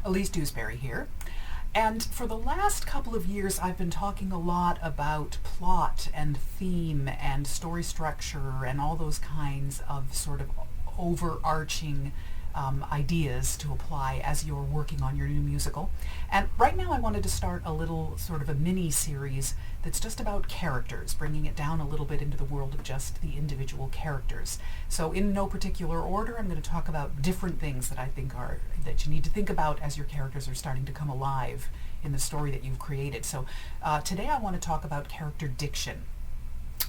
Elise Dewsberry here. And for the last couple of years, I've been talking a lot about plot and theme and story structure and all those kinds of sort of overarching ideas to apply as you're working on your new musical. And right now I wanted to start a little sort of a mini series that's just about characters, bringing it down a little bit into the world of just the individual characters. So in no particular order, I'm going to talk about different things that I think are that you need to think about as your characters are starting to come alive in the story that you've created. So today I want to talk about character diction,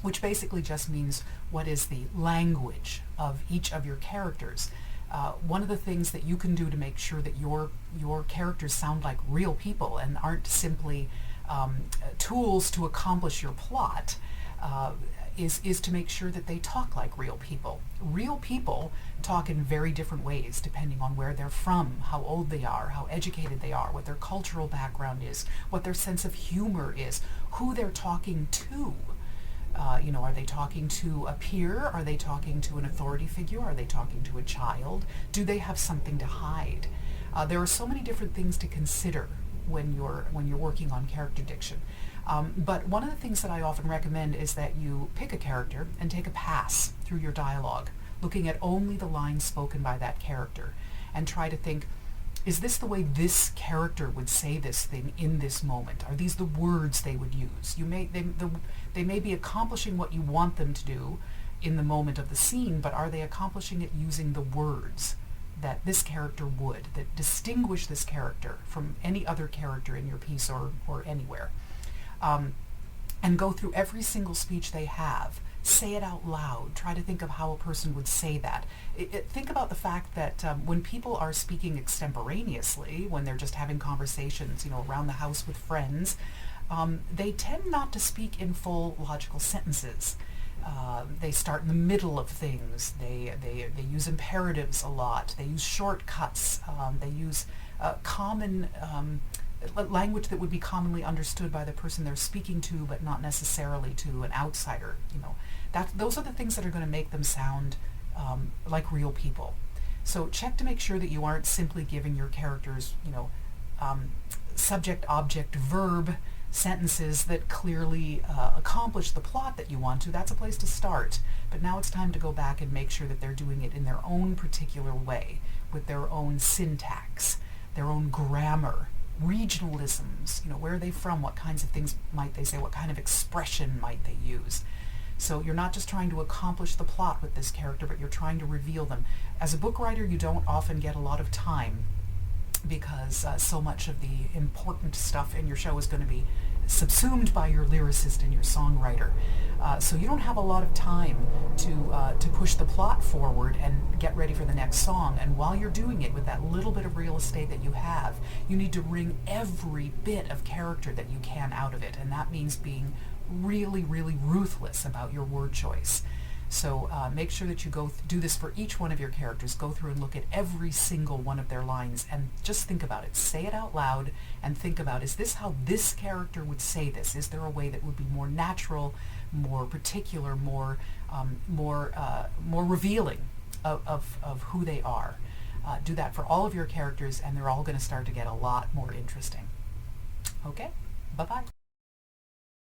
which basically just means what is the language of each of your characters. One of the things that you can do to make sure that your characters sound like real people and aren't simply tools to accomplish your plot is to make sure that they talk like real people. Real people talk in very different ways depending on where they're from, how old they are, how educated they are, what their cultural background is, what their sense of humor is, who they're talking to. Are they talking to a peer? Are they talking to an authority figure? Are they talking to a child? Do they have something to hide? There are so many different things to consider when you're working on character diction. But one of the things that I often recommend is that you pick a character and take a pass through your dialogue, looking at only the lines spoken by that character, and try to think, is this the way this character would say this thing in this moment? Are these the words they would use? They may be accomplishing what you want them to do in the moment of the scene, but are they accomplishing it using the words that this character would, that distinguish this character from any other character in your piece or anywhere? And go through every single speech they have. Say it out loud. Try to think of how a person would say that. Think about the fact that when people are speaking extemporaneously, when they're just having conversations, around the house with friends, they tend not to speak in full logical sentences. They start in the middle of things. They use imperatives a lot. They use shortcuts. They use common language that would be commonly understood by the person they're speaking to, but not necessarily to an outsider. Those are the things that are going to make them sound like real people. So check to make sure that you aren't simply giving your characters, subject, object, verb sentences that clearly accomplish the plot that you want to. That's a place to start. But now it's time to go back and make sure that they're doing it in their own particular way, with their own syntax, their own grammar, regionalisms, where are they from, what kinds of things might they say, what kind of expression might they use. So you're not just trying to accomplish the plot with this character, but you're trying to reveal them. As a book writer, you don't often get a lot of time because so much of the important stuff in your show is going to be subsumed by your lyricist and your songwriter. So you don't have a lot of time to push the plot forward and get ready for the next song. And while you're doing it with that little bit of real estate that you have, you need to wring every bit of character that you can out of it. And that means being really, really ruthless about your word choice. So make sure that you do this for each one of your characters. Go through and look at every single one of their lines and just think about it. Say it out loud and think about, is this how this character would say this? Is there a way that would be more natural, more particular, more revealing of who they are? Do that for all of your characters, and they're all going to start to get a lot more interesting. Okay, bye-bye.